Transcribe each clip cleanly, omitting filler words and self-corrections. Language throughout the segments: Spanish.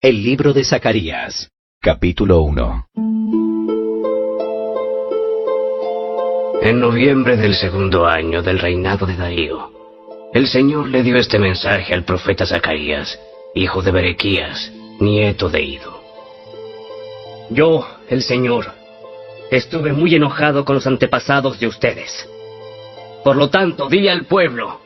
El libro de Zacarías, capítulo 1. En noviembre del segundo año del reinado de Darío, el Señor le dio este mensaje al profeta Zacarías, hijo de Berequías, nieto de Ido. Yo, el Señor, estuve muy enojado con los antepasados de ustedes. Por lo tanto, dile al pueblo,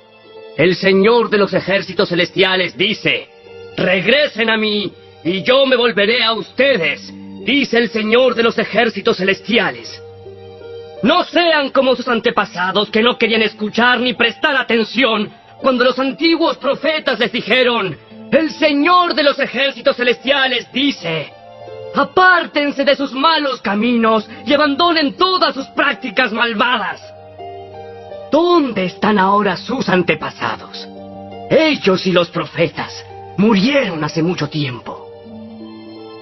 el Señor de los ejércitos celestiales dice, regresen a mí, y yo me volveré a ustedes, dice el Señor de los ejércitos celestiales. No sean como sus antepasados que no querían escuchar ni prestar atención cuando los antiguos profetas les dijeron, el Señor de los ejércitos celestiales dice, apártense de sus malos caminos y abandonen todas sus prácticas malvadas. ¿Dónde están ahora sus antepasados? Ellos y los profetas murieron hace mucho tiempo.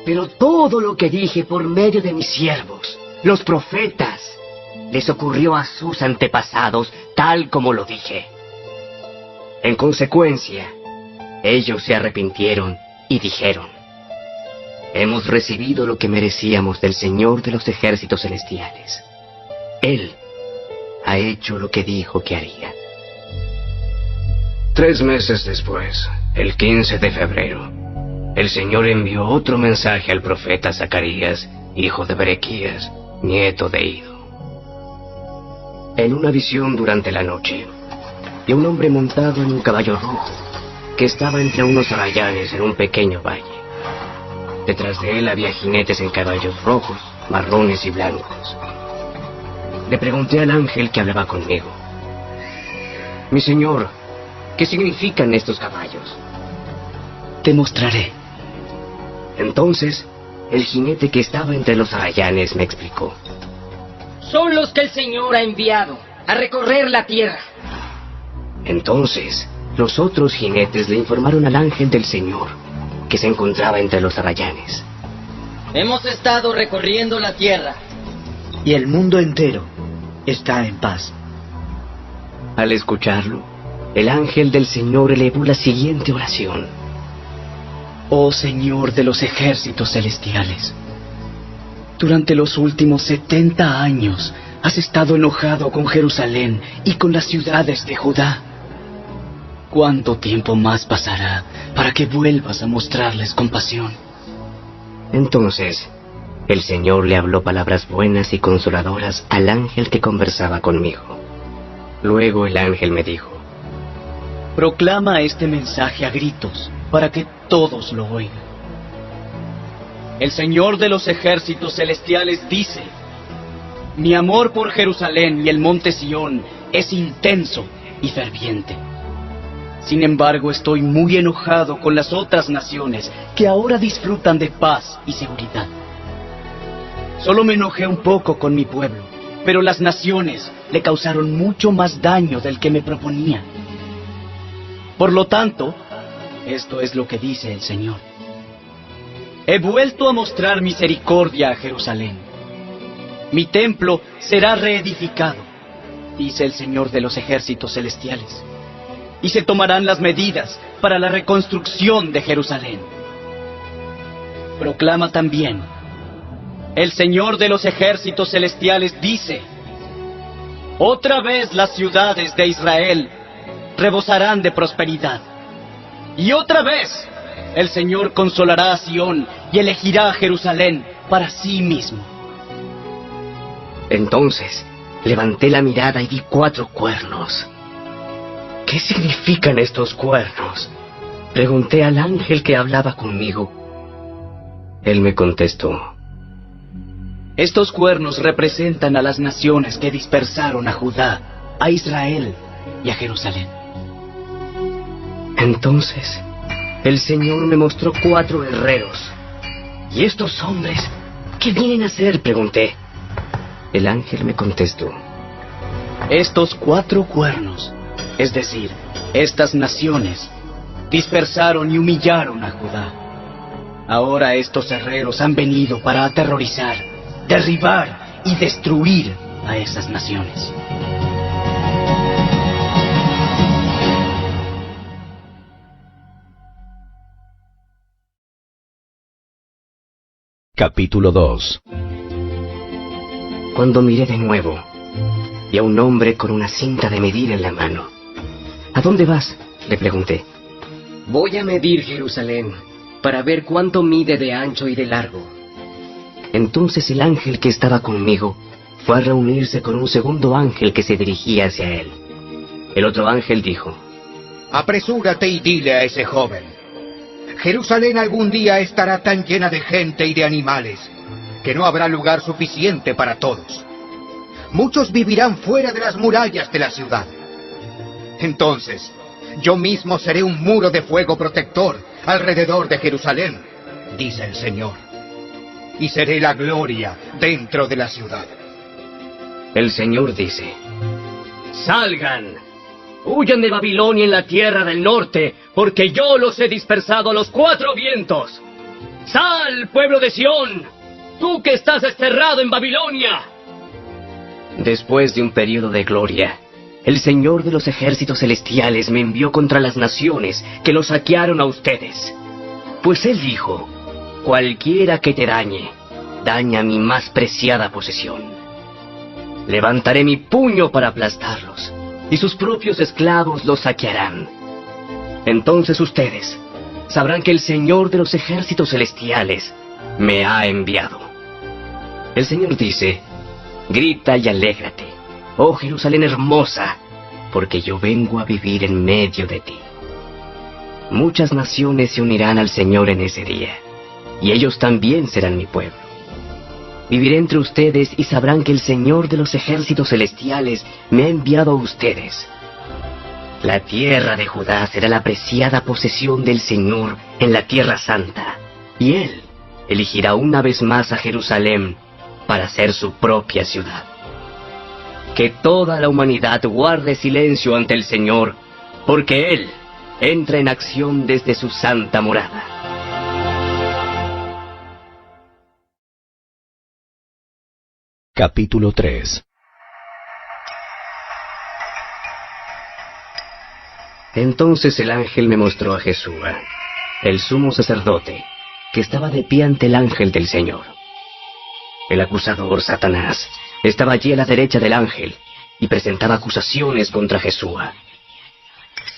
Pero todo lo que dije por medio de mis siervos, los profetas, les ocurrió a sus antepasados tal como lo dije. En consecuencia, ellos se arrepintieron y dijeron, hemos recibido lo que merecíamos del Señor de los ejércitos celestiales. Él ha hecho lo que dijo que haría. 3 meses después, el 15 de febrero, el Señor envió otro mensaje al profeta Zacarías, hijo de Berequías, nieto de Ido. En una visión durante la noche, vi a un hombre montado en un caballo rojo, que estaba entre unos arrayanes en un pequeño valle. Detrás de él había jinetes en caballos rojos, marrones y blancos. Le pregunté al ángel que hablaba conmigo, mi señor, ¿qué significan estos caballos? Te mostraré. Entonces, el jinete que estaba entre los arrayanes me explicó. Son los que el Señor ha enviado a recorrer la tierra. Entonces, los otros jinetes le informaron al ángel del Señor, que se encontraba entre los arrayanes. Hemos estado recorriendo la tierra. Y el mundo entero está en paz. Al escucharlo, el ángel del Señor elevó la siguiente oración. Oh Señor de los ejércitos celestiales, durante los últimos 70 años has estado enojado con Jerusalén y con las ciudades de Judá. ¿Cuánto tiempo más pasará para que vuelvas a mostrarles compasión? Entonces, el Señor le habló palabras buenas y consoladoras al ángel que conversaba conmigo. Luego el ángel me dijo, proclama este mensaje a gritos para que todos lo oigan. El Señor de los ejércitos celestiales dice, mi amor por Jerusalén y el monte Sión es intenso y ferviente. Sin embargo, estoy muy enojado con las otras naciones que ahora disfrutan de paz y seguridad. Solo me enojé un poco con mi pueblo, pero las naciones le causaron mucho más daño del que me proponía. Por lo tanto, esto es lo que dice el Señor. He vuelto a mostrar misericordia a Jerusalén. Mi templo será reedificado, dice el Señor de los ejércitos celestiales. Y se tomarán las medidas para la reconstrucción de Jerusalén. Proclama también, el Señor de los ejércitos celestiales dice, otra vez las ciudades de Israel rebosarán de prosperidad. Y otra vez el Señor consolará a Sión y elegirá a Jerusalén para sí mismo. Entonces, levanté la mirada y vi 4 cuernos. ¿Qué significan estos cuernos? Pregunté al ángel que hablaba conmigo. Él me contestó. Estos cuernos representan a las naciones que dispersaron a Judá, a Israel y a Jerusalén. Entonces, el Señor me mostró 4 guerreros. ¿Y estos hombres qué vienen a hacer?, pregunté. El ángel me contestó. Estos 4 cuernos, es decir, estas naciones, dispersaron y humillaron a Judá. Ahora estos herreros han venido para aterrorizar, derribar y destruir a esas naciones. Capítulo 2. Cuando miré de nuevo, vi a un hombre con una cinta de medir en la mano. ¿A dónde vas?, le pregunté. Voy a medir Jerusalén para ver cuánto mide de ancho y de largo. Entonces el ángel que estaba conmigo fue a reunirse con un segundo ángel que se dirigía hacia él. El otro ángel dijo: Apresúrate y dile a ese joven: Jerusalén algún día estará tan llena de gente y de animales que no habrá lugar suficiente para todos. Muchos vivirán fuera de las murallas de la ciudad. Entonces, yo mismo seré un muro de fuego protector alrededor de Jerusalén, dice el Señor, y seré la gloria dentro de la ciudad. El Señor dice: Salgan, huyan de Babilonia en la tierra del norte, porque yo los he dispersado a los cuatro vientos. ¡Sal, pueblo de Sión, tú que estás desterrado en Babilonia! Después de un periodo de gloria, el Señor de los ejércitos celestiales me envió contra las naciones que los saquearon a ustedes. Pues Él dijo: cualquiera que te dañe, daña mi más preciada posesión. Levantaré mi puño para aplastarlos, y sus propios esclavos los saquearán. Entonces ustedes sabrán que el Señor de los ejércitos celestiales me ha enviado. El Señor dice: grita y alégrate, oh Jerusalén hermosa, porque yo vengo a vivir en medio de ti. Muchas naciones se unirán al Señor en ese día, y ellos también serán mi pueblo. Viviré entre ustedes y sabrán que el Señor de los ejércitos celestiales me ha enviado a ustedes. La tierra de Judá será la preciada posesión del Señor en la tierra santa, y Él elegirá una vez más a Jerusalén para ser su propia ciudad. Que toda la humanidad guarde silencio ante el Señor, porque Él entra en acción desde su santa morada. Capítulo 3. Entonces el ángel me mostró a Jesúa, el sumo sacerdote, que estaba de pie ante el ángel del Señor. El acusador, Satanás, estaba allí a la derecha del ángel y presentaba acusaciones contra Jesúa.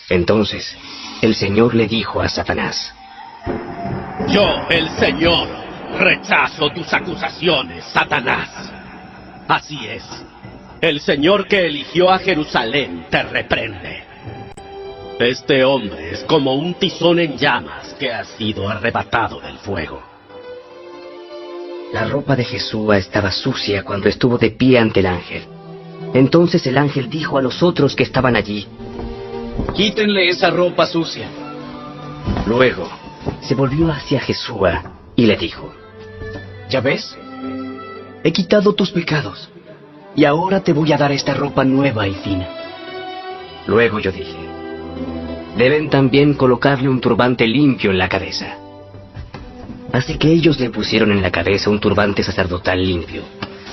Entonces el Señor le dijo a Satanás: Yo, el Señor, rechazo tus acusaciones, Satanás. Así es, el Señor que eligió a Jerusalén te reprende. Este hombre es como un tizón en llamas que ha sido arrebatado del fuego. La ropa de Jesúa estaba sucia cuando estuvo de pie ante el ángel. Entonces el ángel dijo a los otros que estaban allí: Quítenle esa ropa sucia. Luego se volvió hacia Jesúa y le dijo: ¿Ya ves? He quitado tus pecados, y ahora te voy a dar esta ropa nueva y fina. Luego yo dije: deben también colocarle un turbante limpio en la cabeza. Así que ellos le pusieron en la cabeza un turbante sacerdotal limpio,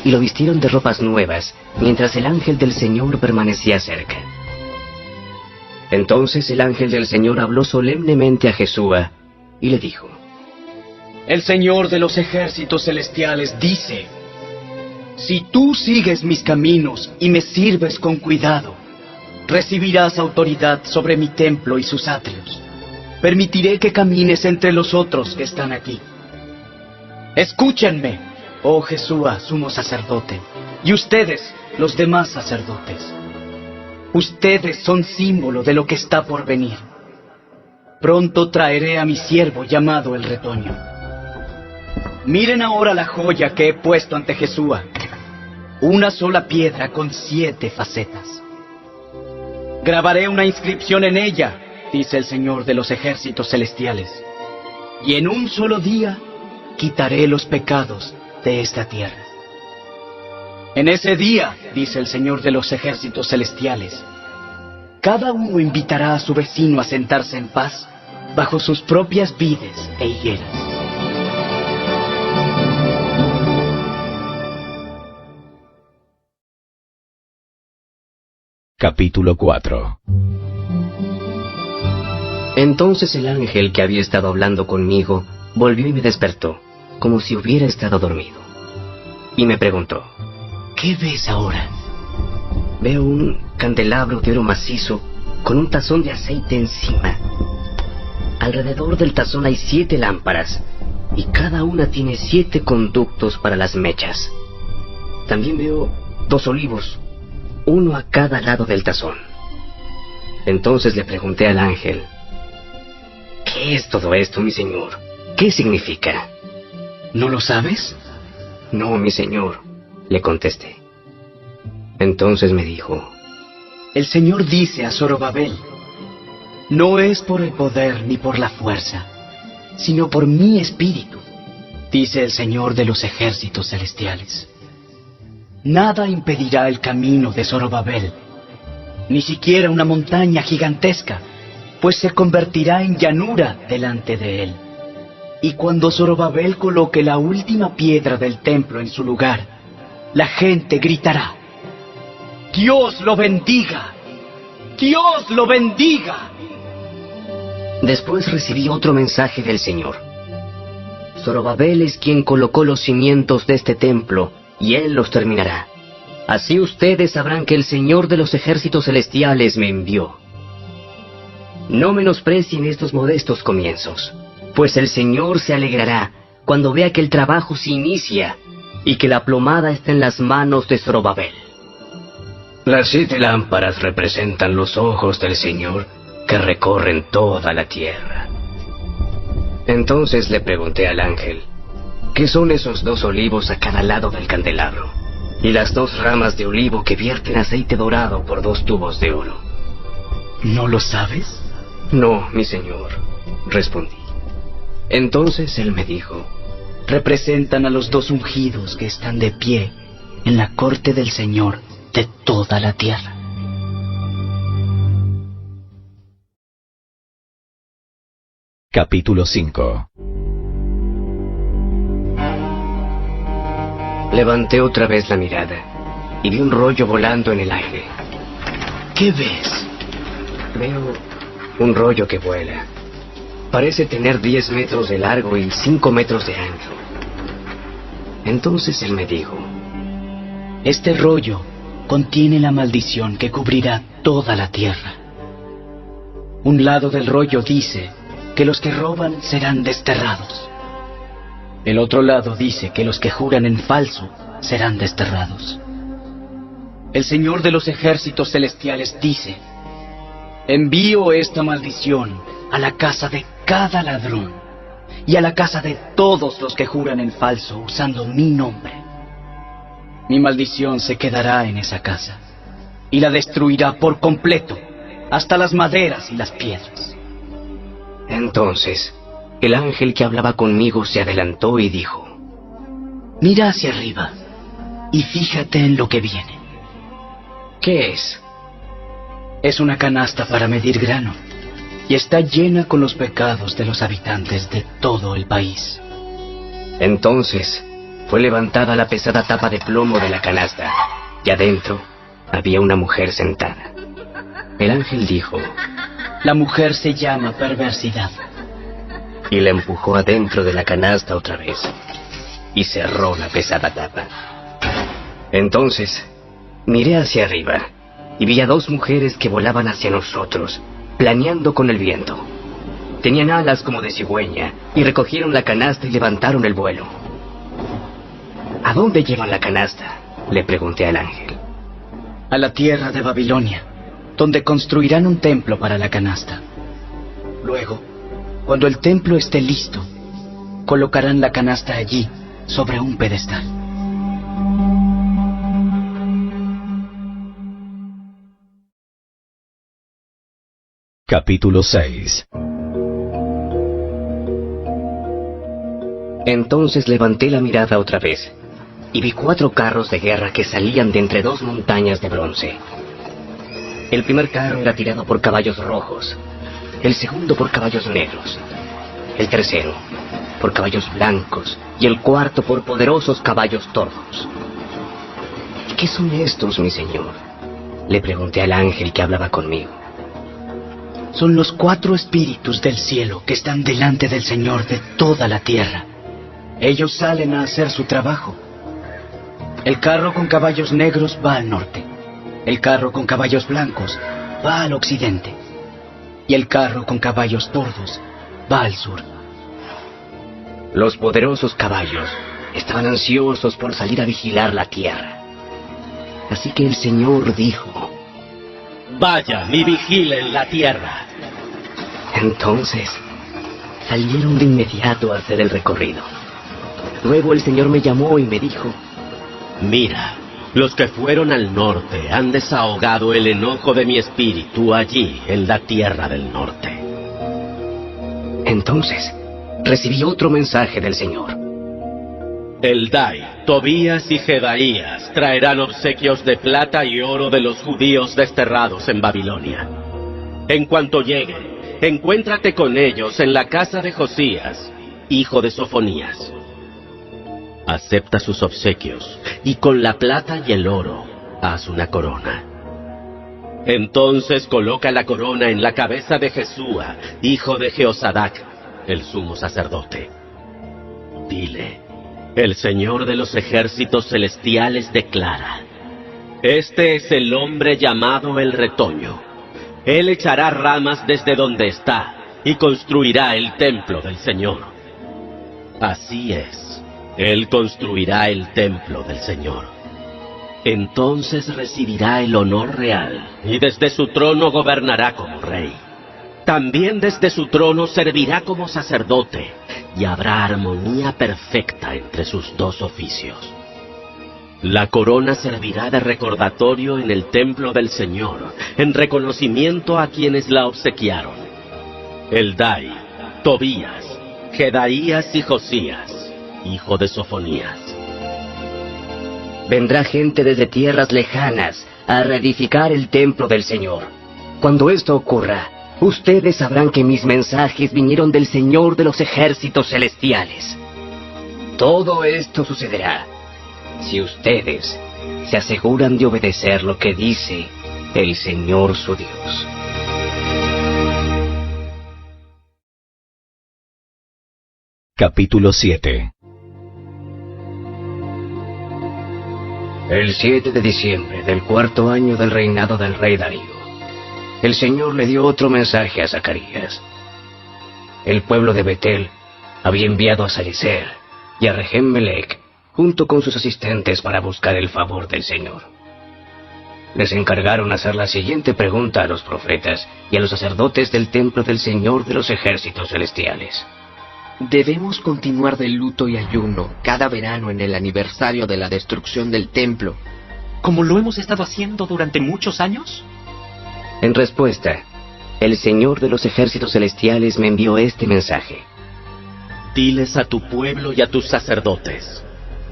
y lo vistieron de ropas nuevas, mientras el ángel del Señor permanecía cerca. Entonces el ángel del Señor habló solemnemente a Jesúa, y le dijo: El Señor de los ejércitos celestiales dice: si tú sigues mis caminos y me sirves con cuidado, recibirás autoridad sobre mi templo y sus atrios. Permitiré que camines entre los otros que están aquí. Escúchenme, oh Jesúa, sumo sacerdote, y ustedes, los demás sacerdotes. Ustedes son símbolo de lo que está por venir. Pronto traeré a mi siervo llamado el retoño. Miren ahora la joya que he puesto ante Jesúa. Una sola piedra con 7 facetas. Grabaré una inscripción en ella, dice el Señor de los ejércitos celestiales, y en un solo día quitaré los pecados de esta tierra. En ese día, dice el Señor de los ejércitos celestiales, cada uno invitará a su vecino a sentarse en paz bajo sus propias vides e higueras. Capítulo 4. Entonces el ángel que había estado hablando conmigo volvió y me despertó, como si hubiera estado dormido. Y me preguntó: ¿Qué ves ahora? Veo un candelabro de oro macizo con un tazón de aceite encima. Alrededor del tazón hay 7 lámparas, y cada una tiene 7 conductos para las mechas. También veo 2 olivos, uno a cada lado del tazón. Entonces le pregunté al ángel: ¿qué es todo esto, mi señor? ¿Qué significa? ¿No lo sabes? No, mi señor, le contesté. Entonces me dijo: El Señor dice a Zorobabel: no es por el poder ni por la fuerza, sino por mi espíritu, dice el Señor de los ejércitos celestiales. Nada impedirá el camino de Zorobabel, ni siquiera una montaña gigantesca, pues se convertirá en llanura delante de él. Y cuando Zorobabel coloque la última piedra del templo en su lugar, la gente gritará: ¡Dios lo bendiga! ¡Dios lo bendiga! Después recibí otro mensaje del Señor: Zorobabel es quien colocó los cimientos de este templo, y él los terminará. Así ustedes sabrán que el Señor de los ejércitos celestiales me envió. No menosprecien estos modestos comienzos, pues el Señor se alegrará cuando vea que el trabajo se inicia y que la plomada está en las manos de Zorobabel. Las 7 lámparas representan los ojos del Señor que recorren toda la tierra. Entonces le pregunté al ángel: ¿qué son esos 2 olivos a cada lado del candelabro? Y las 2 ramas de olivo que vierten aceite dorado por 2 tubos de oro. ¿No lo sabes? No, mi señor, respondí. Entonces él me dijo: representan a los 2 ungidos que están de pie en la corte del Señor de toda la tierra. Capítulo 5. Levanté otra vez la mirada y vi un rollo volando en el aire. ¿Qué ves? Veo un rollo que vuela. Parece tener 10 metros de largo y 5 metros de ancho. Entonces él me dijo: este rollo contiene la maldición que cubrirá toda la tierra. Un lado del rollo dice que los que roban serán desterrados. El otro lado dice que los que juran en falso serán desterrados. El Señor de los ejércitos celestiales dice: envío esta maldición a la casa de cada ladrón y a la casa de todos los que juran en falso usando mi nombre. Mi maldición se quedará en esa casa y la destruirá por completo, hasta las maderas y las piedras. Entonces el ángel que hablaba conmigo se adelantó y dijo: mira hacia arriba y fíjate en lo que viene. ¿Qué es? Es una canasta para medir grano, y está llena con los pecados de los habitantes de todo el país. Entonces fue levantada la pesada tapa de plomo de la canasta, y adentro había una mujer sentada. El ángel dijo: la mujer se llama perversidad. Y la empujó adentro de la canasta otra vez, y cerró la pesada tapa. Entonces miré hacia arriba, y vi a 2 mujeres que volaban hacia nosotros, planeando con el viento. Tenían alas como de cigüeña, y recogieron la canasta y levantaron el vuelo. ¿A dónde llevan la canasta?, le pregunté al ángel. A la tierra de Babilonia, donde construirán un templo para la canasta. Luego, cuando el templo esté listo, colocarán la canasta allí, sobre un pedestal. Capítulo 6. Entonces levanté la mirada otra vez, y vi 4 carros de guerra que salían de entre 2 montañas de bronce. El primer carro era tirado por caballos rojos, el segundo por caballos negros, el tercero por caballos blancos, y el cuarto por poderosos caballos tordos. ¿Qué son estos, mi señor?, le pregunté al ángel que hablaba conmigo. Son los 4 espíritus del cielo que están delante del Señor de toda la tierra. Ellos salen a hacer su trabajo. El carro con caballos negros va al norte. El carro con caballos blancos va al occidente. Y el carro con caballos tordos va al sur. Los poderosos caballos estaban ansiosos por salir a vigilar la tierra. Así que el Señor dijo: Vayan y vigilen la tierra. Entonces, salieron de inmediato a hacer el recorrido. Luego el Señor me llamó y me dijo: Mira, los que fueron al norte han desahogado el enojo de mi espíritu allí, en la tierra del norte. Entonces, recibí otro mensaje del Señor. Eldai, Tobías y Jedaías traerán obsequios de plata y oro de los judíos desterrados en Babilonia. En cuanto lleguen, encuéntrate con ellos en la casa de Josías, hijo de Sofonías. Acepta sus obsequios, y con la plata y el oro, haz una corona. Entonces coloca la corona en la cabeza de Jesúa, hijo de Jeosadac, el sumo sacerdote. Dile: el Señor de los ejércitos celestiales declara: este es el hombre llamado el retoño. Él echará ramas desde donde está, y construirá el templo del Señor. Así es. Él construirá el templo del Señor. Entonces recibirá el honor real, y desde su trono gobernará como rey. También desde su trono servirá como sacerdote, y habrá armonía perfecta entre sus dos oficios. La corona servirá de recordatorio en el templo del Señor, en reconocimiento a quienes la obsequiaron: Eldai, Tobías, Jedaías y Josías, hijo de Sofonías. Vendrá gente desde tierras lejanas a reedificar el templo del Señor. Cuando esto ocurra, ustedes sabrán que mis mensajes vinieron del Señor de los ejércitos celestiales. Todo esto sucederá si ustedes se aseguran de obedecer lo que dice el Señor su Dios. Capítulo 7. El 7 de diciembre del 4º año del reinado del rey Darío, el Señor le dio otro mensaje a Zacarías. El pueblo de Betel había enviado a Sarecer y a Regem-Melech junto con sus asistentes para buscar el favor del Señor. Les encargaron hacer la siguiente pregunta a los profetas y a los sacerdotes del templo del Señor de los ejércitos celestiales. ¿Debemos continuar de luto y ayuno cada verano en el aniversario de la destrucción del templo, como lo hemos estado haciendo durante muchos años? En respuesta, el Señor de los ejércitos celestiales me envió este mensaje. Diles a tu pueblo y a tus sacerdotes: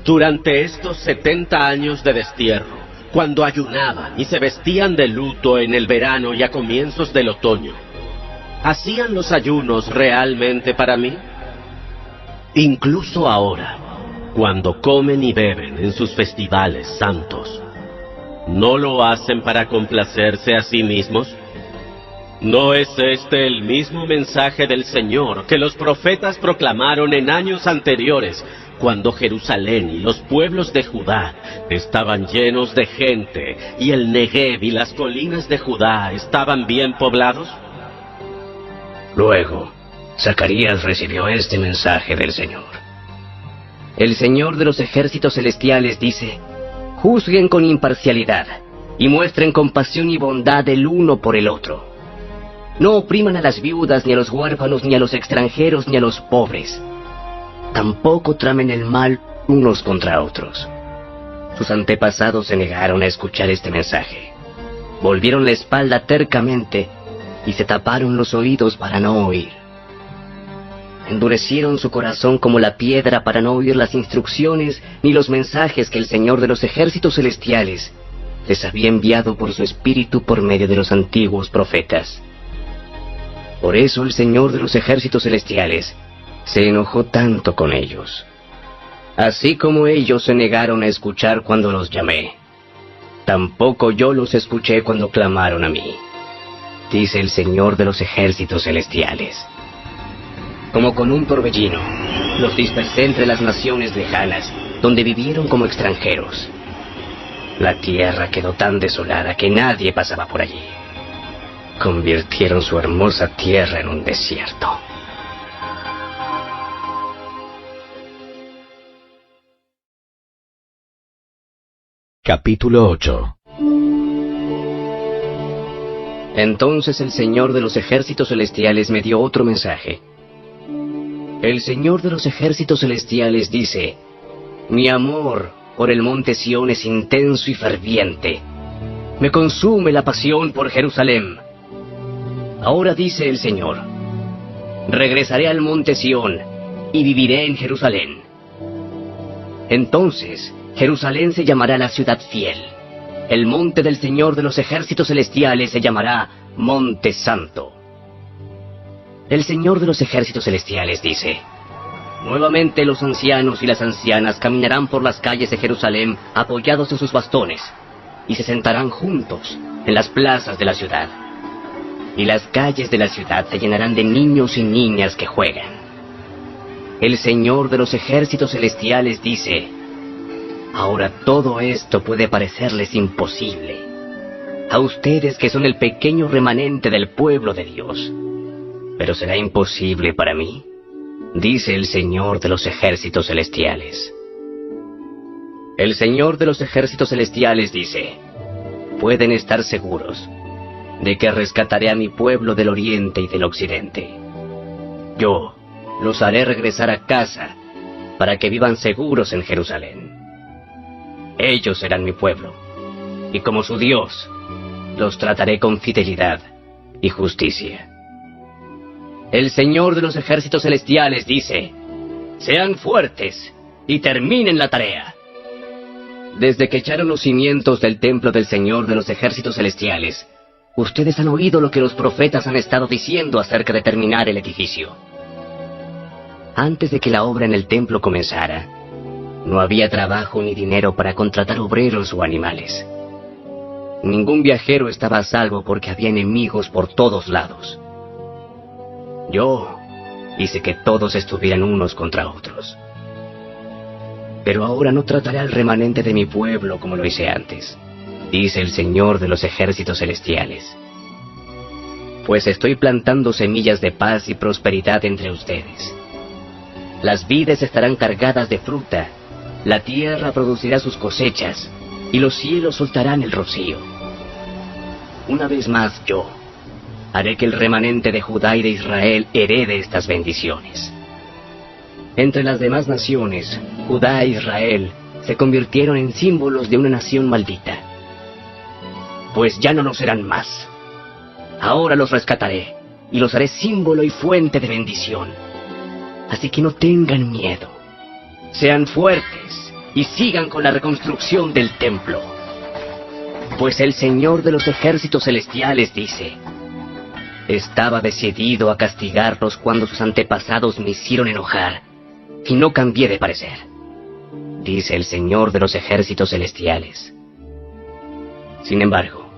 durante estos 70 años de destierro, cuando ayunaban y se vestían de luto en el verano y a comienzos del otoño, ¿hacían los ayunos realmente para mí? Incluso ahora, cuando comen y beben en sus festivales santos, ¿no lo hacen para complacerse a sí mismos? ¿No es este el mismo mensaje del Señor que los profetas proclamaron en años anteriores, cuando Jerusalén y los pueblos de Judá estaban llenos de gente y el Negev y las colinas de Judá estaban bien poblados? Luego, Zacarías recibió este mensaje del Señor. El Señor de los ejércitos celestiales dice: juzguen con imparcialidad y muestren compasión y bondad el uno por el otro. No opriman a las viudas, ni a los huérfanos, ni a los extranjeros, ni a los pobres. Tampoco tramen el mal unos contra otros. Sus antepasados se negaron a escuchar este mensaje. Volvieron la espalda tercamente y se taparon los oídos para no oír. Endurecieron su corazón como la piedra para no oír las instrucciones ni los mensajes que el Señor de los ejércitos celestiales les había enviado por su espíritu por medio de los antiguos profetas. Por eso el Señor de los ejércitos celestiales se enojó tanto con ellos. Así como ellos se negaron a escuchar cuando los llamé, tampoco yo los escuché cuando clamaron a mí, dice el Señor de los ejércitos celestiales. Como con un torbellino, los dispersé entre las naciones lejanas, donde vivieron como extranjeros. La tierra quedó tan desolada que nadie pasaba por allí. Convirtieron su hermosa tierra en un desierto. Capítulo 8. Entonces el Señor de los ejércitos celestiales me dio otro mensaje. El Señor de los ejércitos celestiales dice: mi amor por el monte Sión es intenso y ferviente. Me consume la pasión por Jerusalén. Ahora dice el Señor: regresaré al monte Sión y viviré en Jerusalén. Entonces Jerusalén se llamará la ciudad fiel. El monte del Señor de los ejércitos celestiales se llamará Monte Santo. El Señor de los ejércitos celestiales dice: nuevamente los ancianos y las ancianas caminarán por las calles de Jerusalén apoyados en sus bastones, y se sentarán juntos en las plazas de la ciudad. Y las calles de la ciudad se llenarán de niños y niñas que juegan. El Señor de los ejércitos celestiales dice: ahora todo esto puede parecerles imposible a ustedes que son el pequeño remanente del pueblo de Dios. Pero será imposible para mí, dice el Señor de los ejércitos celestiales. El Señor de los ejércitos celestiales dice: pueden estar seguros de que rescataré a mi pueblo del oriente y del occidente. Yo los haré regresar a casa para que vivan seguros en Jerusalén. Ellos serán mi pueblo, y como su Dios, los trataré con fidelidad y justicia. El Señor de los ejércitos celestiales dice: sean fuertes y terminen la tarea. Desde que echaron los cimientos del templo del Señor de los ejércitos celestiales, ustedes han oído lo que los profetas han estado diciendo acerca de terminar el edificio. Antes de que la obra en el templo comenzara, no había trabajo ni dinero para contratar obreros o animales. Ningún viajero estaba a salvo porque había enemigos por todos lados. Yo hice que todos estuvieran unos contra otros. Pero ahora no trataré al remanente de mi pueblo como lo hice antes, dice el Señor de los ejércitos celestiales. Pues estoy plantando semillas de paz y prosperidad entre ustedes. Las vides estarán cargadas de fruta, la tierra producirá sus cosechas, y los cielos soltarán el rocío. Una vez más yo haré que el remanente de Judá y de Israel herede estas bendiciones. Entre las demás naciones, Judá e Israel se convirtieron en símbolos de una nación maldita. Pues ya no lo serán más. Ahora los rescataré, y los haré símbolo y fuente de bendición. Así que no tengan miedo. Sean fuertes y sigan con la reconstrucción del templo. Pues el Señor de los ejércitos celestiales dice: estaba decidido a castigarlos cuando sus antepasados me hicieron enojar, y no cambié de parecer, dice el Señor de los ejércitos celestiales. Sin embargo,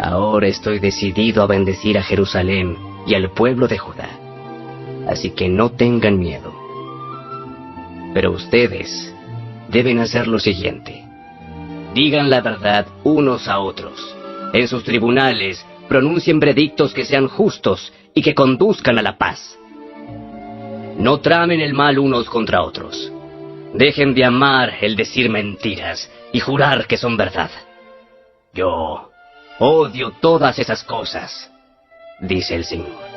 ahora estoy decidido a bendecir a Jerusalén y al pueblo de Judá, así que no tengan miedo. Pero ustedes deben hacer lo siguiente: digan la verdad unos a otros. En sus tribunales pronuncien veredictos que sean justos y que conduzcan a la paz. No tramen el mal unos contra otros. Dejen de amar el decir mentiras y jurar que son verdad. Yo odio todas esas cosas, dice el Señor.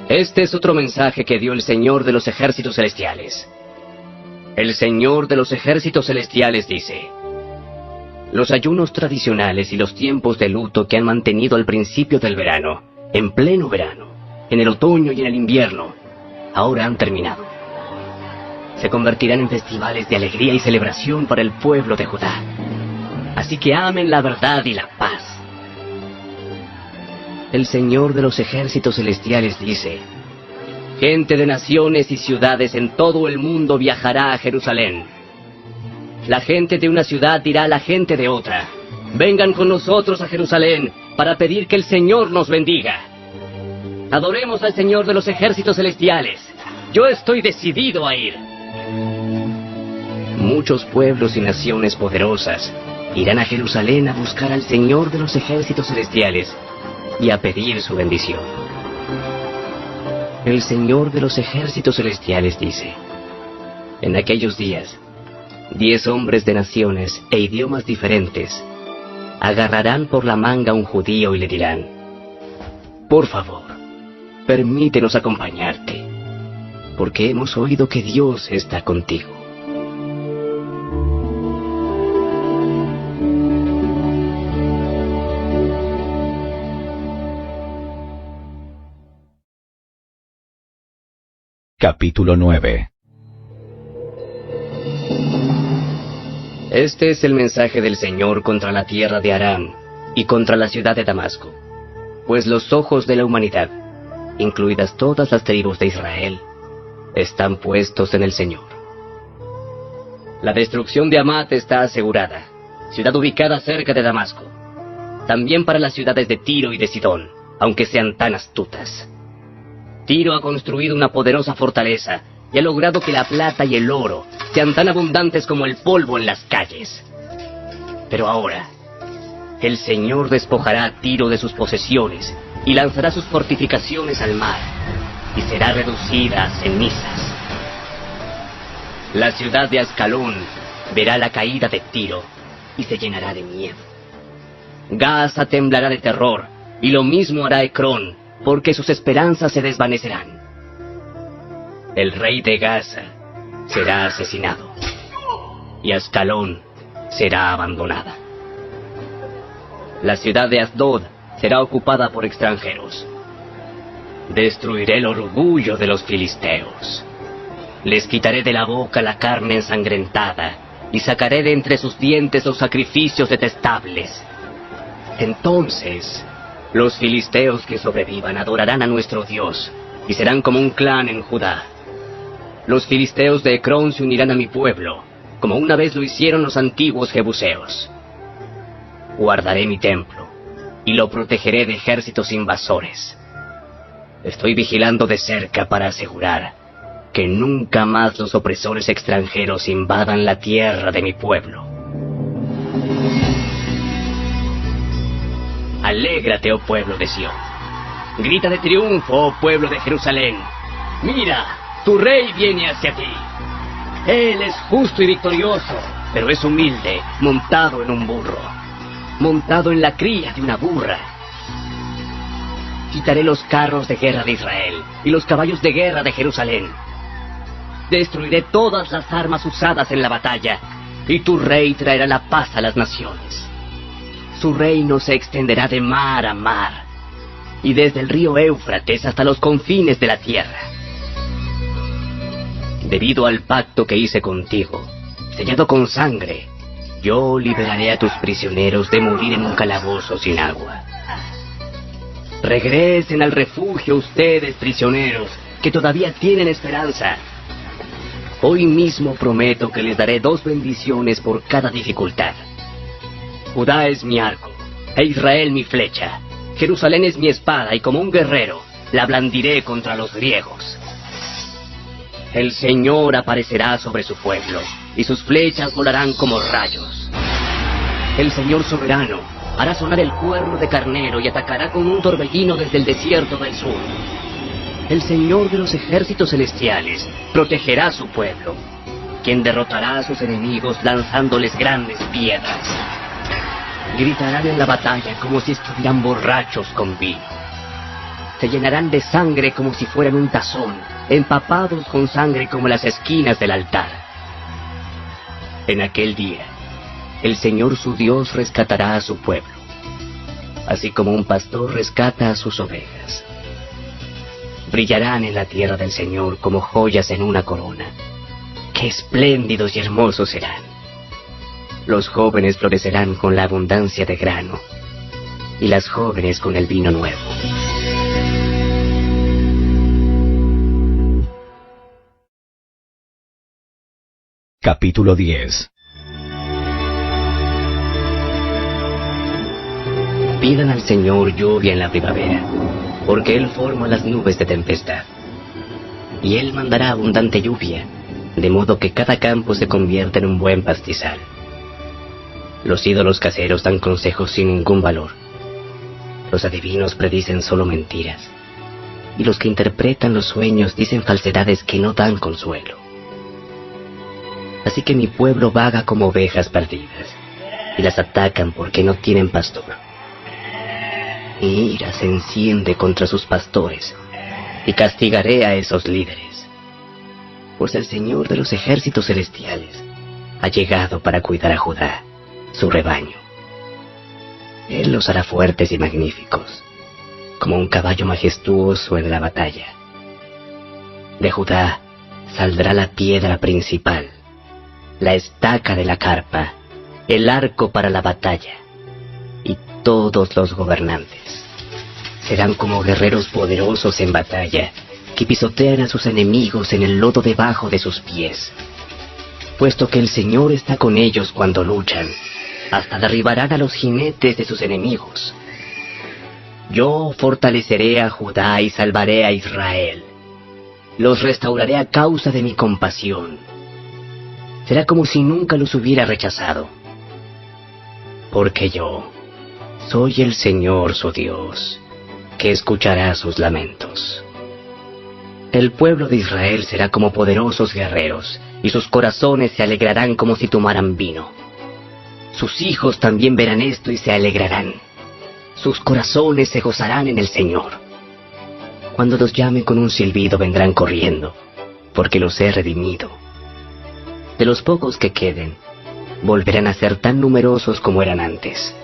Este es otro mensaje que dio el Señor de los ejércitos celestiales. El Señor de los ejércitos celestiales dice: los ayunos tradicionales y los tiempos de luto que han mantenido al principio del verano, en pleno verano, en el otoño y en el invierno, ahora han terminado. Se convertirán en festivales de alegría y celebración para el pueblo de Judá. Así que amen la verdad y la paz. El Señor de los ejércitos celestiales dice: gente de naciones y ciudades en todo el mundo viajará a Jerusalén. La gente de una ciudad dirá a la gente de otra: vengan con nosotros a Jerusalén para pedir que el Señor nos bendiga. Adoremos al Señor de los ejércitos celestiales. Yo estoy decidido a ir. Muchos pueblos y naciones poderosas irán a Jerusalén a buscar al Señor de los ejércitos celestiales y a pedir su bendición. El Señor de los ejércitos celestiales dice: en aquellos días, 10 hombres de naciones e idiomas diferentes agarrarán por la manga a un judío y le dirán: por favor, permítenos acompañarte, porque hemos oído que Dios está contigo. Capítulo 9. Este es el mensaje del Señor contra la tierra de Aram y contra la ciudad de Damasco, pues los ojos de la humanidad, incluidas todas las tribus de Israel, están puestos en el Señor. La destrucción de Hamat está asegurada, ciudad ubicada cerca de Damasco, también para las ciudades de Tiro y de Sidón, aunque sean tan astutas. Tiro ha construido una poderosa fortaleza y ha logrado que la plata y el oro sean tan abundantes como el polvo en las calles. Pero ahora, el Señor despojará a Tiro de sus posesiones y lanzará sus fortificaciones al mar, y será reducida a cenizas. La ciudad de Ascalón verá la caída de Tiro y se llenará de miedo. Gaza temblará de terror, y lo mismo hará Ecrón, porque sus esperanzas se desvanecerán. El rey de Gaza será asesinado, y Ascalón será abandonada. La ciudad de Asdod será ocupada por extranjeros. Destruiré el orgullo de los filisteos. Les quitaré de la boca la carne ensangrentada, y sacaré de entre sus dientes los sacrificios detestables. Entonces, los filisteos que sobrevivan adorarán a nuestro Dios, y serán como un clan en Judá. Los filisteos de Ecrón se unirán a mi pueblo, como una vez lo hicieron los antiguos jebuseos. Guardaré mi templo, y lo protegeré de ejércitos invasores. Estoy vigilando de cerca para asegurar que nunca más los opresores extranjeros invadan la tierra de mi pueblo. Alégrate, oh pueblo de Sión. Grita de triunfo, oh pueblo de Jerusalén. Mira, tu rey viene hacia ti. Él es justo y victorioso, pero es humilde, montado en un burro, montado en la cría de una burra. Quitaré los carros de guerra de Israel y los caballos de guerra de Jerusalén. Destruiré todas las armas usadas en la batalla, y tu rey traerá la paz a las naciones. Su reino se extenderá de mar a mar, y desde el río Éufrates hasta los confines de la tierra. Debido al pacto que hice contigo, sellado con sangre, yo liberaré a tus prisioneros de morir en un calabozo sin agua. Regresen al refugio ustedes, prisioneros, que todavía tienen esperanza. Hoy mismo prometo que les daré 2 bendiciones por cada dificultad. Judá es mi arco, e Israel mi flecha. Jerusalén es mi espada, y como un guerrero, la blandiré contra los griegos. El Señor aparecerá sobre su pueblo, y sus flechas volarán como rayos. El Señor soberano hará sonar el cuerno de carnero y atacará con un torbellino desde el desierto del sur. El Señor de los ejércitos celestiales protegerá a su pueblo, quien derrotará a sus enemigos lanzándoles grandes piedras. Gritarán en la batalla como si estuvieran borrachos con vino. Se llenarán de sangre como si fueran un tazón, empapados con sangre como las esquinas del altar. En aquel día, el Señor su Dios rescatará a su pueblo, así como un pastor rescata a sus ovejas. Brillarán en la tierra del Señor como joyas en una corona. ¡Qué espléndidos y hermosos serán! Los jóvenes florecerán con la abundancia de grano, y las jóvenes con el vino nuevo. Capítulo 10. Pidan al Señor lluvia en la primavera, porque Él forma las nubes de tempestad. Y Él mandará abundante lluvia, de modo que cada campo se convierta en un buen pastizal. Los ídolos caseros dan consejos sin ningún valor. Los adivinos predicen solo mentiras, y los que interpretan los sueños dicen falsedades que no dan consuelo. Así que mi pueblo vaga como ovejas perdidas, y las atacan porque no tienen pastor. Mi ira se enciende contra sus pastores, y castigaré a esos líderes, pues el Señor de los ejércitos celestiales ha llegado para cuidar a Judá, su rebaño. Él los hará fuertes y magníficos, como un caballo majestuoso en la batalla. De Judá saldrá la piedra principal, la estaca de la carpa, el arco para la batalla, y todos los gobernantes serán como guerreros poderosos en batalla, que pisotean a sus enemigos en el lodo debajo de sus pies. Puesto que el Señor está con ellos cuando luchan, hasta derribarán a los jinetes de sus enemigos. Yo fortaleceré a Judá y salvaré a Israel. Los restauraré a causa de mi compasión. Será como si nunca los hubiera rechazado. Porque yo soy el Señor su Dios, que escuchará sus lamentos. El pueblo de Israel será como poderosos guerreros, y sus corazones se alegrarán como si tomaran vino. Sus hijos también verán esto y se alegrarán. Sus corazones se gozarán en el Señor. Cuando los llame con un silbido vendrán corriendo, porque los he redimido. De los pocos que queden, volverán a ser tan numerosos como eran antes.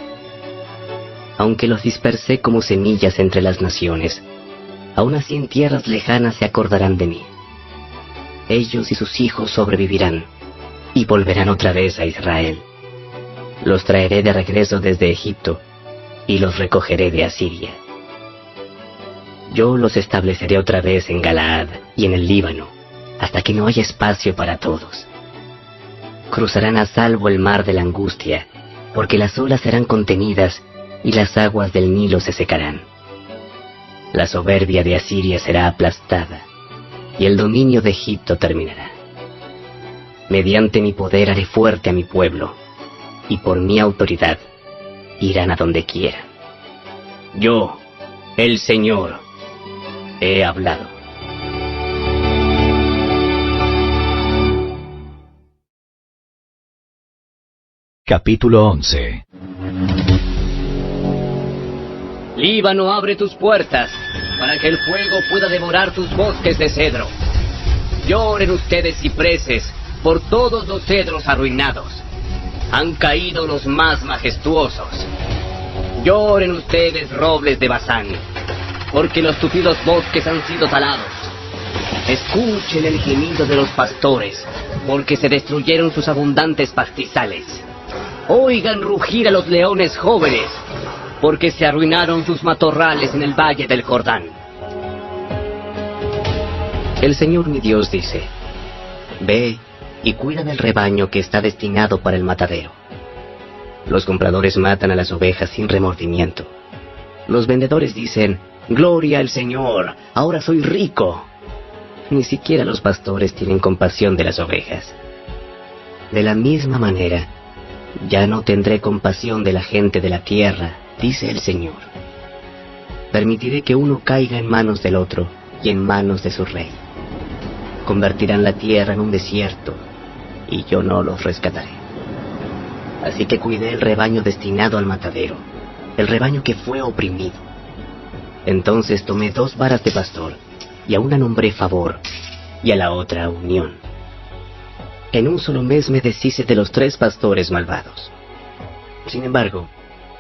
Aunque los dispersé como semillas entre las naciones, aún así en tierras lejanas se acordarán de mí. Ellos y sus hijos sobrevivirán, y volverán otra vez a Israel. Los traeré de regreso desde Egipto, y los recogeré de Asiria. Yo los estableceré otra vez en Galaad y en el Líbano, hasta que no haya espacio para todos. Cruzarán a salvo el mar de la angustia, porque las olas serán contenidas, y las aguas del Nilo se secarán. La soberbia de Asiria será aplastada, y el dominio de Egipto terminará. Mediante mi poder haré fuerte a mi pueblo, y por mi autoridad irán a donde quieran. Yo, el Señor, he hablado. Capítulo 11. Líbano, abre tus puertas, para que el fuego pueda devorar tus bosques de cedro. Lloren ustedes cipreses por todos los cedros arruinados. Han caído los más majestuosos. Lloren ustedes robles de Basán, porque los tupidos bosques han sido talados. Escuchen el gemido de los pastores, porque se destruyeron sus abundantes pastizales. Oigan rugir a los leones jóvenes, porque se arruinaron sus matorrales en el valle del Jordán. El Señor mi Dios dice: ve y cuida del rebaño que está destinado para el matadero. Los compradores matan a las ovejas sin remordimiento. Los vendedores dicen: gloria al Señor, ahora soy rico. Ni siquiera los pastores tienen compasión de las ovejas. De la misma manera, ya no tendré compasión de la gente de la tierra, dice el Señor. Permitiré que uno caiga en manos del otro y en manos de su rey. Convertirán la tierra en un desierto, y yo no los rescataré. Así que cuidé el rebaño destinado al matadero, el rebaño que fue oprimido. Entonces tomé 2 varas de pastor, y a una nombré favor, y a la otra unión. En un solo mes me deshice de los 3 pastores malvados. Sin embargo,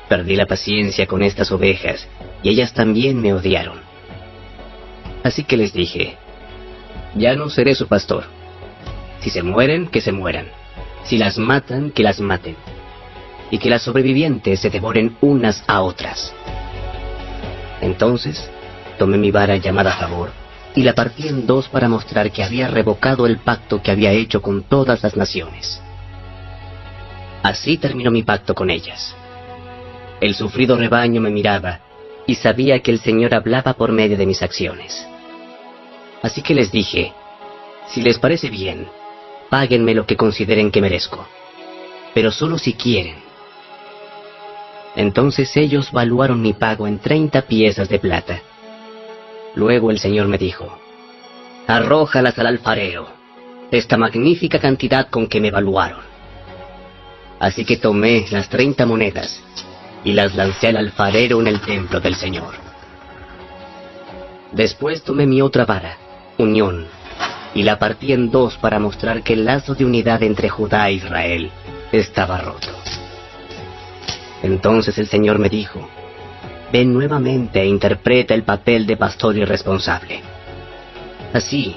perdí la paciencia con estas ovejas, y ellas también me odiaron. Así que les dije: ya no seré su pastor. Si se mueren, que se mueran. Si las matan, que las maten. Y que las sobrevivientes se devoren unas a otras. Entonces, tomé mi vara llamada favor, y la partí en 2 para mostrar que había revocado el pacto que había hecho con todas las naciones. Así terminó mi pacto con ellas. El sufrido rebaño me miraba, y sabía que el Señor hablaba por medio de mis acciones. Así que les dije, si les parece bien, páguenme lo que consideren que merezco, pero solo si quieren. Entonces ellos valuaron mi pago en 30 piezas de plata. Luego el Señor me dijo, arrójalas al alfarero, esta magnífica cantidad con que me valuaron. Así que tomé las 30 monedas y las lancé al alfarero en el templo del Señor. Después tomé mi otra vara, unión, y la partí en dos para mostrar que el lazo de unidad entre Judá e Israel estaba roto. Entonces el Señor me dijo, ven nuevamente e interpreta el papel de pastor irresponsable. Así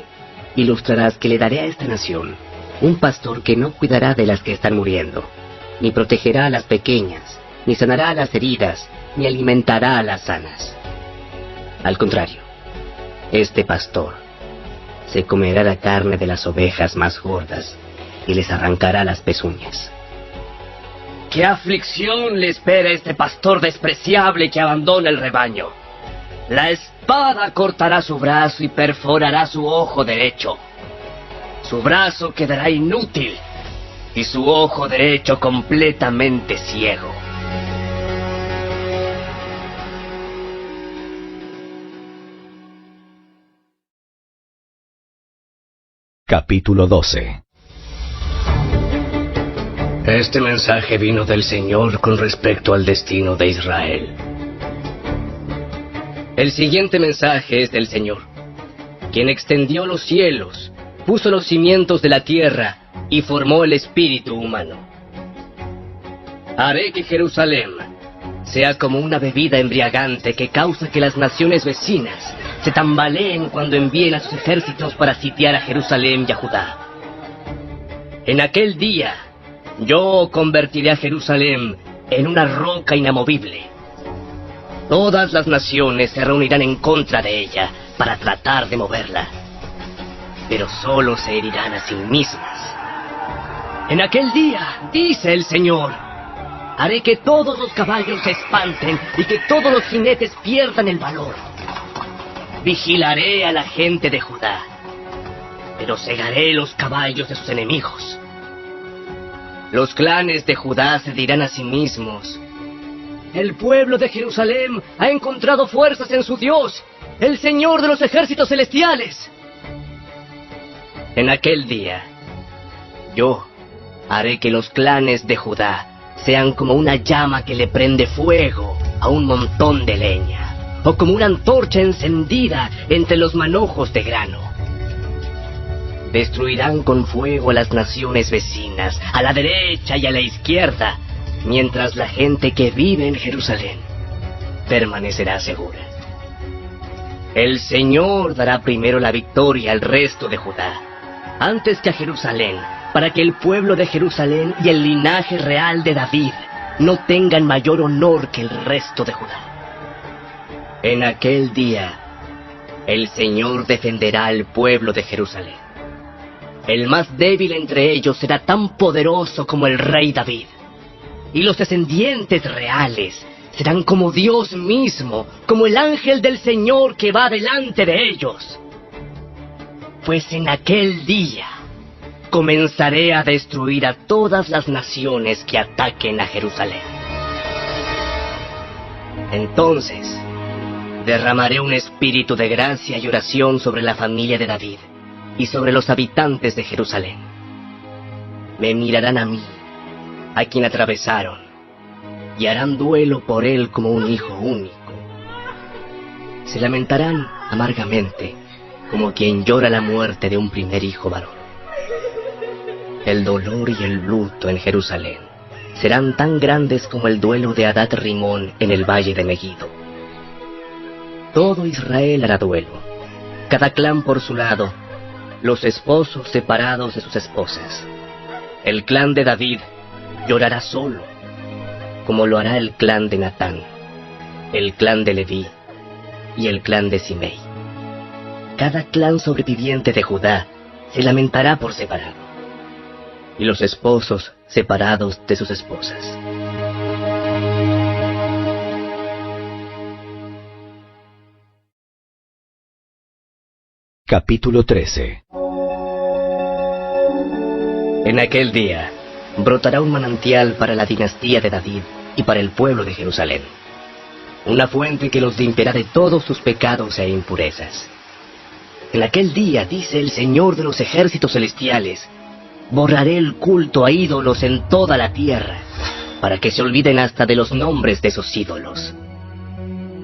ilustrarás que le daré a esta nación un pastor que no cuidará de las que están muriendo, ni protegerá a las pequeñas, ni sanará a las heridas, ni alimentará a las sanas. Al contrario, este pastor se comerá la carne de las ovejas más gordas y les arrancará las pezuñas. ¿Qué aflicción le espera a este pastor despreciable que abandona el rebaño? La espada cortará su brazo y perforará su ojo derecho. Su brazo quedará inútil y su ojo derecho completamente ciego. Capítulo 12. Este mensaje vino del Señor con respecto al destino de Israel. El siguiente mensaje es del Señor, quien extendió los cielos, puso los cimientos de la tierra y formó el espíritu humano. Haré que Jerusalén sea como una bebida embriagante que causa que las naciones vecinas se tambaleen cuando envíen a sus ejércitos para sitiar a Jerusalén y a Judá. En aquel día, yo convertiré a Jerusalén en una roca inamovible. Todas las naciones se reunirán en contra de ella para tratar de moverla, pero solo se herirán a sí mismas. En aquel día, dice el Señor, haré que todos los caballos se espanten y que todos los jinetes pierdan el valor. Vigilaré a la gente de Judá, pero cegaré los caballos de sus enemigos. Los clanes de Judá se dirán a sí mismos, el pueblo de Jerusalén ha encontrado fuerzas en su Dios, el Señor de los ejércitos celestiales. En aquel día, yo haré que los clanes de Judá sean como una llama que le prende fuego a un montón de leña, o como una antorcha encendida entre los manojos de grano. Destruirán con fuego a las naciones vecinas, a la derecha y a la izquierda, mientras la gente que vive en Jerusalén permanecerá segura. El Señor dará primero la victoria al resto de Judá, antes que a Jerusalén, para que el pueblo de Jerusalén y el linaje real de David no tengan mayor honor que el resto de Judá. En aquel día, el Señor defenderá al pueblo de Jerusalén. El más débil entre ellos será tan poderoso como el rey David, y los descendientes reales serán como Dios mismo, como el ángel del Señor que va delante de ellos. Pues en aquel día comenzaré a destruir a todas las naciones que ataquen a Jerusalén. Entonces derramaré un espíritu de gracia y oración sobre la familia de David y sobre los habitantes de Jerusalén. Me mirarán a mí, a quien atravesaron, y harán duelo por él como un hijo único. Se lamentarán amargamente, como quien llora la muerte de un primer hijo varón. El dolor y el luto en Jerusalén serán tan grandes como el duelo de Hadad Rimón en el valle de Megiddo. Todo Israel hará duelo, cada clan por su lado, los esposos separados de sus esposas. El clan de David llorará solo, como lo hará el clan de Natán, el clan de Leví y el clan de Simei. Cada clan sobreviviente de Judá se lamentará por separado, y los esposos separados de sus esposas. Capítulo 13. En aquel día brotará un manantial para la dinastía de David y para el pueblo de Jerusalén, una fuente que los limpiará de todos sus pecados e impurezas. En aquel día, dice el Señor de los ejércitos celestiales, borraré el culto a ídolos en toda la tierra, para que se olviden hasta de los nombres de esos ídolos.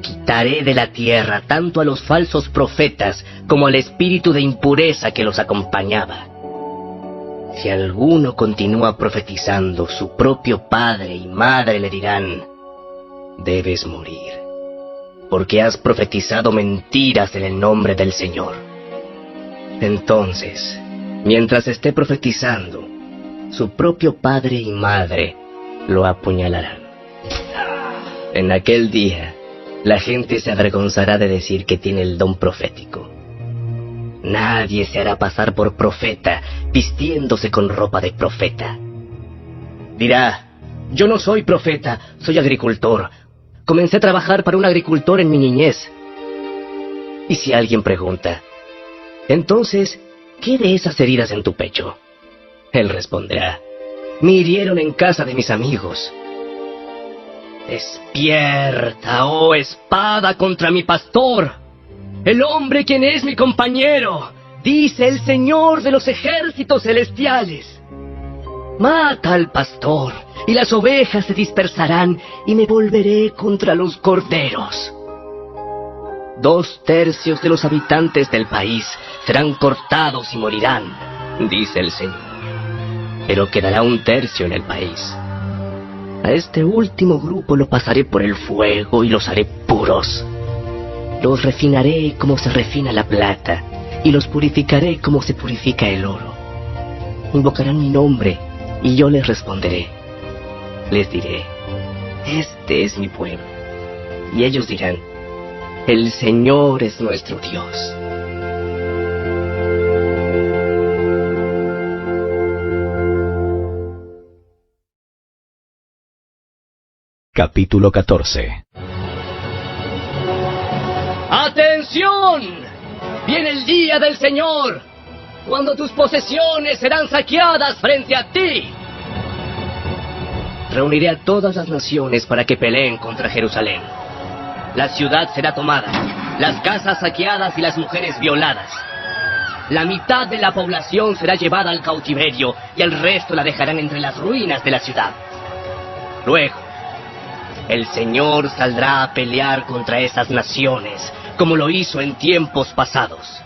Quitaré de la tierra tanto a los falsos profetas como al espíritu de impureza que los acompañaba. Si alguno continúa profetizando, su propio padre y madre le dirán: debes morir, porque has profetizado mentiras en el nombre del Señor. Entonces, mientras esté profetizando, su propio padre y madre lo apuñalarán. En aquel día, la gente se avergonzará de decir que tiene el don profético. Nadie se hará pasar por profeta vistiéndose con ropa de profeta. Dirá: yo no soy profeta, soy agricultor. Comencé a trabajar para un agricultor en mi niñez. Y si alguien pregunta: entonces, ¿qué de esas heridas en tu pecho? Él responderá: me hirieron en casa de mis amigos. Despierta, oh espada, contra mi pastor, el hombre quien es mi compañero, dice el Señor de los ejércitos celestiales. Mata al pastor, y las ovejas se dispersarán, y me volveré contra los corderos. 2/3 de los habitantes del país serán cortados y morirán, dice el Señor. Pero quedará 1/3 en el país. A este último grupo lo pasaré por el fuego y los haré puros. Los refinaré como se refina la plata, y los purificaré como se purifica el oro. Invocarán mi nombre, y yo les responderé. Les diré: este es mi pueblo. Y ellos dirán: el Señor es nuestro Dios. Capítulo 14. ¡Atención! Viene el día del Señor, cuando tus posesiones serán saqueadas frente a ti. Reuniré a todas las naciones para que peleen contra Jerusalén. La ciudad será tomada, las casas saqueadas y las mujeres violadas. La mitad de la población será llevada al cautiverio y el resto la dejarán entre las ruinas de la ciudad. Luego, el Señor saldrá a pelear contra esas naciones, como lo hizo en tiempos pasados.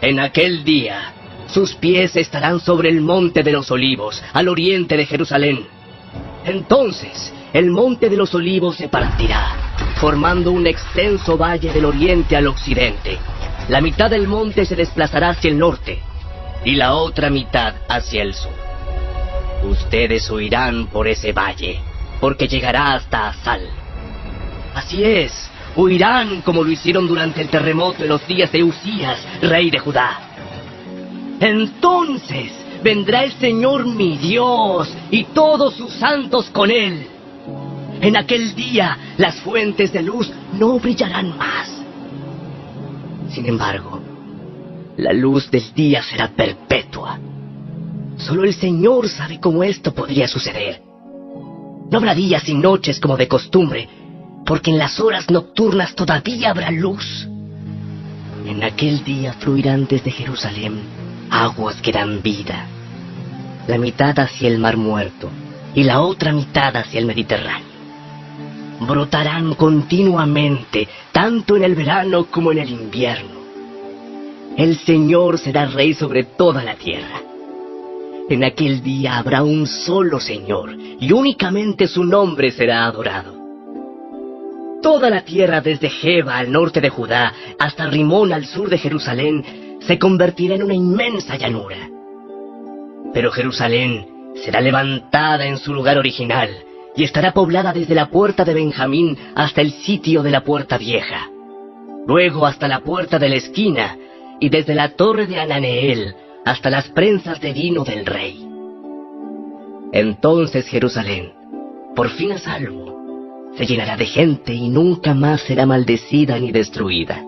En aquel día, sus pies estarán sobre el monte de los olivos, al oriente de Jerusalén. Entonces, el monte de los olivos se partirá, formando un extenso valle del oriente al occidente. La mitad del monte se desplazará hacia el norte, y la otra mitad hacia el sur. Ustedes huirán por ese valle, porque llegará hasta Asal. Así es, huirán como lo hicieron durante el terremoto en los días de Usías, rey de Judá. Entonces vendrá el Señor mi Dios y todos sus santos con él. En aquel día las fuentes de luz no brillarán más. Sin embargo, la luz del día será perpetua. Solo el Señor sabe cómo esto podría suceder. No habrá días y noches como de costumbre, porque en las horas nocturnas todavía habrá luz. En aquel día fluirán desde Jerusalén aguas que dan vida, la mitad hacia el Mar Muerto y la otra mitad hacia el Mediterráneo. Brotarán continuamente, tanto en el verano como en el invierno. El Señor será rey sobre toda la tierra. En aquel día habrá un solo Señor, y únicamente su nombre será adorado. Toda la tierra desde Geba al norte de Judá hasta Rimón al sur de Jerusalén se convertirá en una inmensa llanura. Pero Jerusalén será levantada en su lugar original y estará poblada desde la puerta de Benjamín hasta el sitio de la puerta vieja, luego hasta la puerta de la esquina y desde la torre de Ananeel hasta las prensas de vino del rey. Entonces Jerusalén, por fin a salvo, se llenará de gente y nunca más será maldecida ni destruida.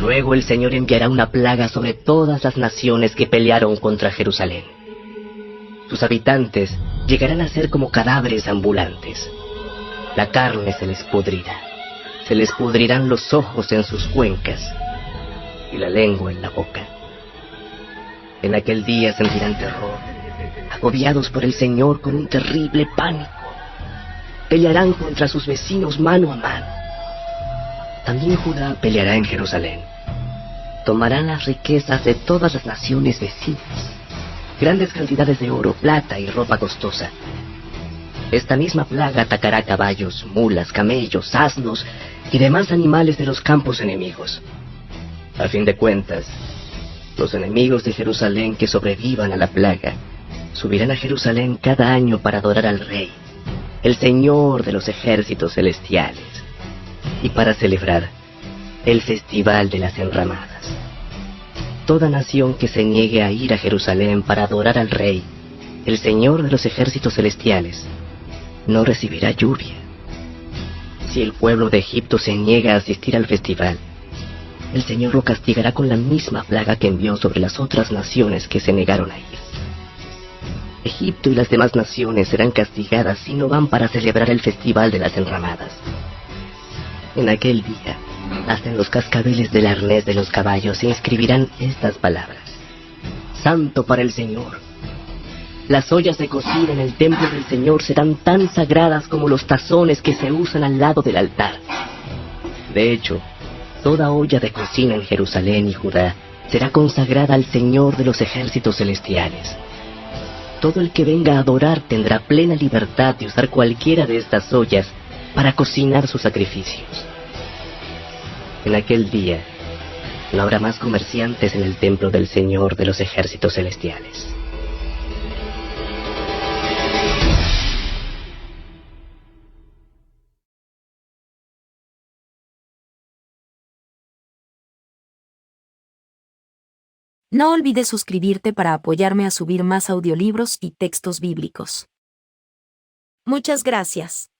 Luego el Señor enviará una plaga sobre todas las naciones que pelearon contra Jerusalén. Sus habitantes llegarán a ser como cadáveres ambulantes. La carne se les pudrirá. Se les pudrirán los ojos en sus cuencas y la lengua en la boca. En aquel día sentirán terror, agobiados por el Señor con un terrible pánico. Pelearán contra sus vecinos mano a mano. También Judá peleará en Jerusalén. Tomarán las riquezas de todas las naciones vecinas, grandes cantidades de oro, plata y ropa costosa. Esta misma plaga atacará caballos, mulas, camellos, asnos y demás animales de los campos enemigos. A fin de cuentas, los enemigos de Jerusalén que sobrevivan a la plaga subirán a Jerusalén cada año para adorar al Rey, el Señor de los ejércitos celestiales, y para celebrar el Festival de las Enramadas. Toda nación que se niegue a ir a Jerusalén para adorar al Rey, el Señor de los ejércitos celestiales, no recibirá lluvia. Si el pueblo de Egipto se niega a asistir al festival, el Señor lo castigará con la misma plaga que envió sobre las otras naciones que se negaron a ir. Egipto y las demás naciones serán castigadas si no van para celebrar el Festival de las Enramadas. En aquel día, hasta en los cascabeles del arnés de los caballos se inscribirán estas palabras: Santo para el Señor. Las ollas de cocina en el templo del Señor serán tan sagradas como los tazones que se usan al lado del altar. De hecho, toda olla de cocina en Jerusalén y Judá será consagrada al Señor de los ejércitos celestiales. Todo el que venga a adorar tendrá plena libertad de usar cualquiera de estas ollas para cocinar sus sacrificios. En aquel día, no habrá más comerciantes en el templo del Señor de los ejércitos celestiales. No olvides suscribirte para apoyarme a subir más audiolibros y textos bíblicos. Muchas gracias.